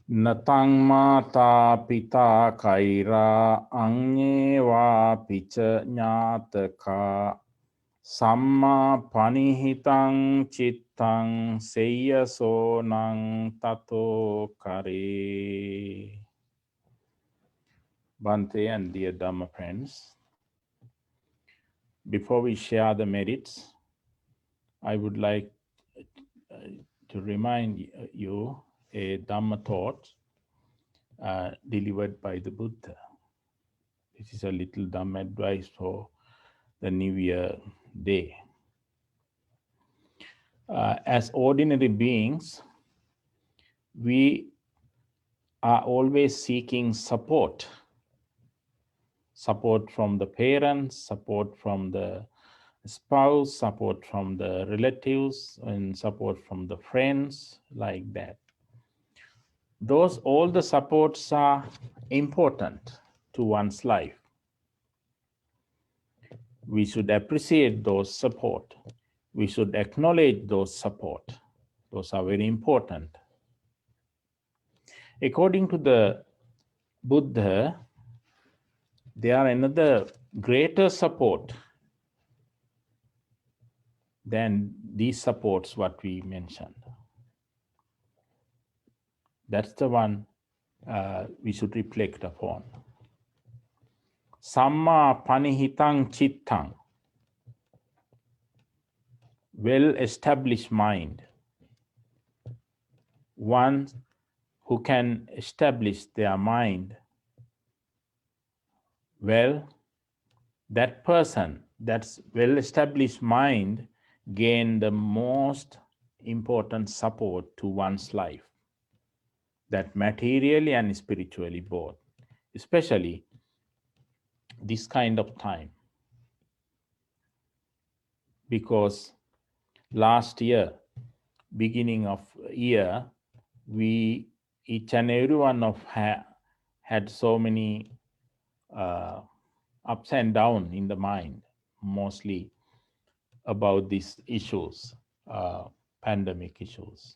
Natang mata pita kaira anyeva picha nyataka samma panihitang chittang seyyaso nang tato kare. Bhante and dear Dhamma friends, before we share the merits, I would like to remind you a Dhamma thought delivered by the Buddha. This is a little Dhamma advice for the New Year day. As ordinary beings, we are always seeking support from the parents, support from the spouse, support from the relatives, and support from the friends, like that. All the supports are important to one's life. We should appreciate those support. We should acknowledge those support. Those are very important. According to the Buddha, there are another greater support than these supports what we mentioned. That's the one we should reflect upon. Samma panihitang chittang, well-established mind. One who can establish their mind well, that person, that's well-established mind, gain the most important support to one's life, that materially and spiritually both, especially this kind of time. Because last year, beginning of year, we, each and every one of had so many ups and downs in the mind, mostly about these issues, pandemic issues.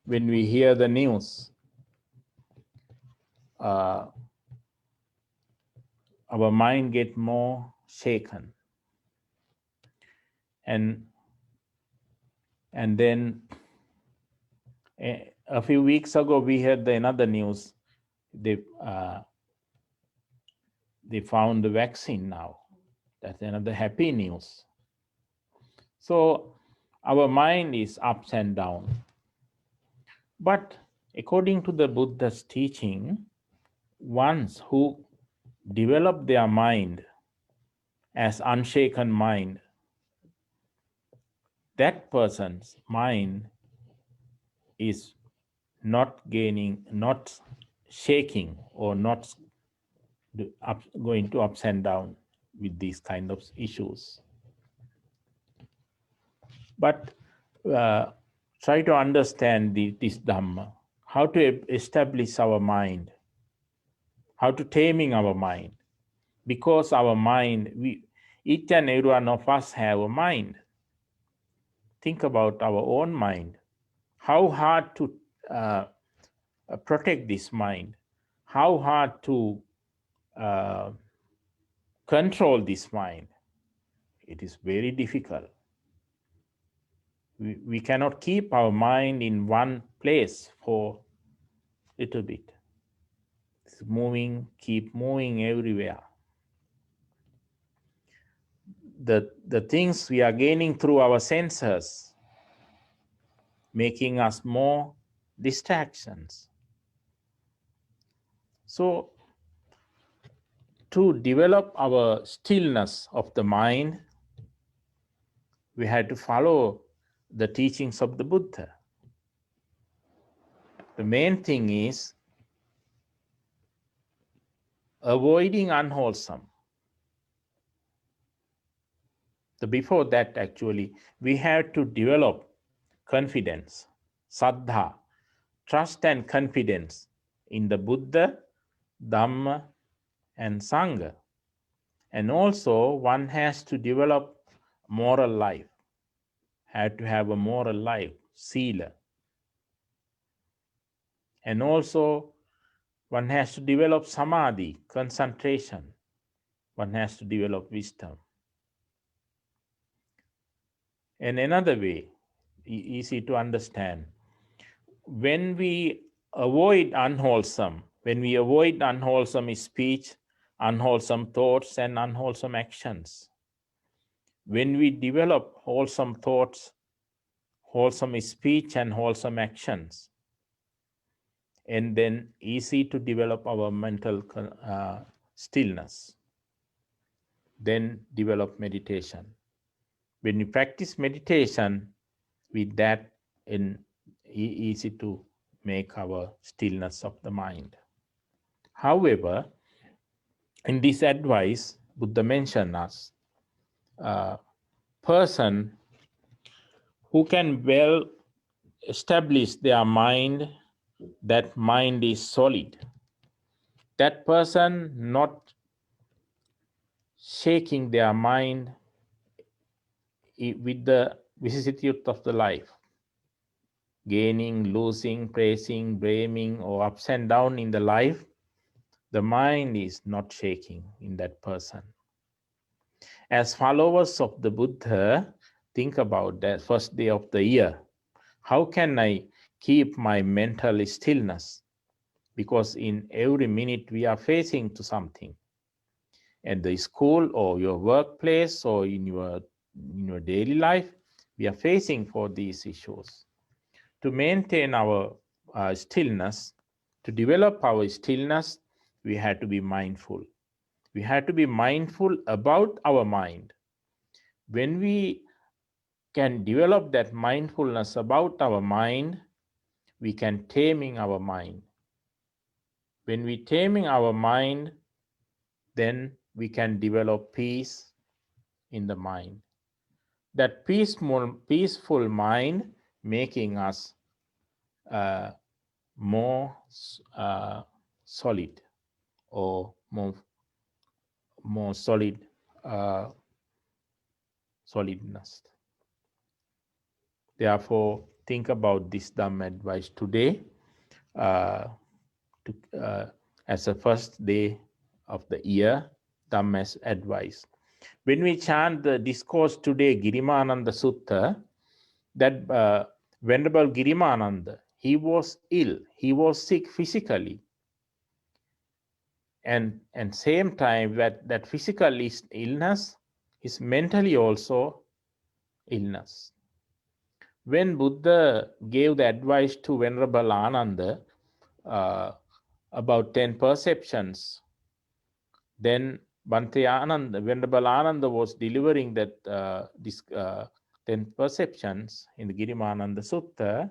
When we hear the news, our mind gets more shaken. And then a few weeks ago, we heard another news. They found the vaccine now. That's another happy news. So our mind is ups and down. But according to the Buddha's teaching, ones who develop their mind as unshaken mind, that person's mind is not shaking or not going to ups and down with these kind of issues. But try to understand this Dhamma, how to establish our mind, how to taming our mind. Because our mind, each and every one of us have a mind. Think about our own mind. How hard to protect this mind? How hard to control this mind? It is very difficult. We cannot keep our mind in one place for a little bit. It's moving, keep moving everywhere. The things we are gaining through our senses, making us more distractions. So to develop our stillness of the mind, we had to follow the teachings of the Buddha. The main thing is avoiding unwholesome. Before that, actually, we have to develop confidence, saddha, trust and confidence in the Buddha, Dhamma, and Sangha. And also, one has to develop moral life, have to have a moral life, sila. And also, one has to develop samadhi, concentration. One has to develop wisdom. And another way, easy to understand, when we avoid unwholesome speech, unwholesome thoughts, and unwholesome actions, when we develop wholesome thoughts, wholesome speech, and wholesome actions, and then easy to develop our mental stillness, then develop meditation. When you practice meditation, with that, easy to make our stillness of the mind. However, in this advice, Buddha mentioned us a person who can well establish their mind, that mind is solid. That person not shaking their mind with the vicissitude of the life, gaining, losing, praising, blaming, or ups and down in the life. The mind is not shaking in that person. As followers of the Buddha, think about that first day of the year. How can I keep my mental stillness? Because in every minute we are facing to something. At the school or your workplace or in your daily life, we are facing for these issues. To maintain our stillness, to develop our stillness, we have to be mindful. We have to be mindful about our mind. When we can develop that mindfulness about our mind, we can taming our mind. When we taming our mind, then we can develop peace in the mind. That peaceful mind making us more solid, or more solid solidness. Therefore, think about this Dhamma advice today as the first day of the year, Dhamma's advice. When we chant the discourse today, Girimananda Sutta, that Venerable Girimananda, he was ill, he was sick physically. And same time that physical illness is mentally also illness. When Buddha gave the advice to Venerable Ananda about 10 perceptions, then Bhante Ananda, Venerable Ananda was delivering that 10 perceptions in the Girimananda Sutta,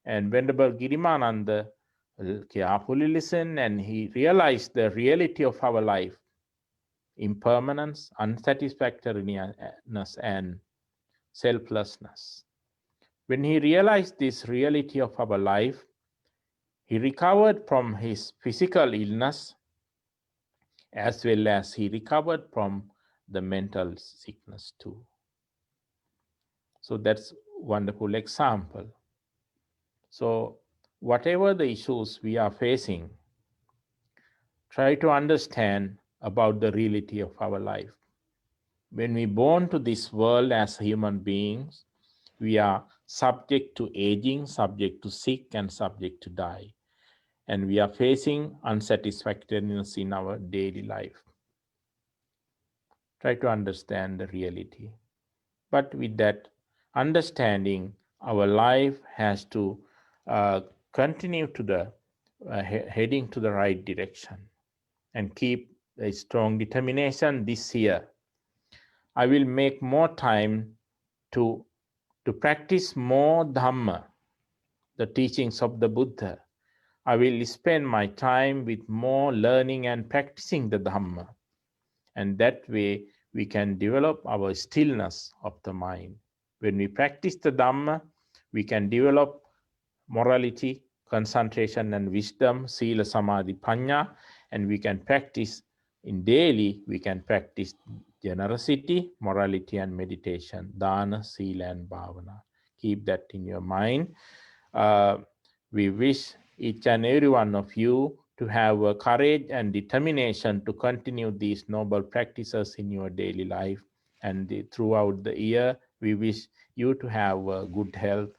and Venerable Girimananda carefully listened, and he realized the reality of our life: impermanence, unsatisfactoriness, and selflessness. When he realized this reality of our life, he recovered from his physical illness, as well as he recovered from the mental sickness too. So that's a wonderful example. So whatever the issues we are facing, try to understand about the reality of our life. When we born to this world as human beings, we are subject to aging, subject to sick, and subject to die. And we are facing unsatisfactoriness in our daily life. Try to understand the reality. But with that understanding, our life has to continue to the heading to the right direction, and keep a strong determination this year. I will make more time to practice more Dhamma, the teachings of the Buddha. I will spend my time with more learning and practicing the Dhamma. And that way we can develop our stillness of the mind. When we practice the Dhamma, we can develop morality, concentration, and wisdom, Sila, Samadhi, Panya, and we can practice in daily, we can practice generosity, morality, and meditation, Dana, Sila, and Bhavana. Keep that in your mind. We wish each and every one of you to have courage and determination to continue these noble practices in your daily life. And throughout the year, we wish you to have good health,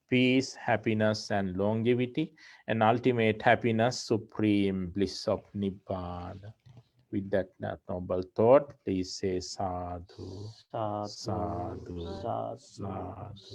peace, happiness, and longevity, and ultimate happiness, supreme bliss of Nibbana. With that noble thought, please say sadhu, Sadhu, sadhu, sadhu, sadhu.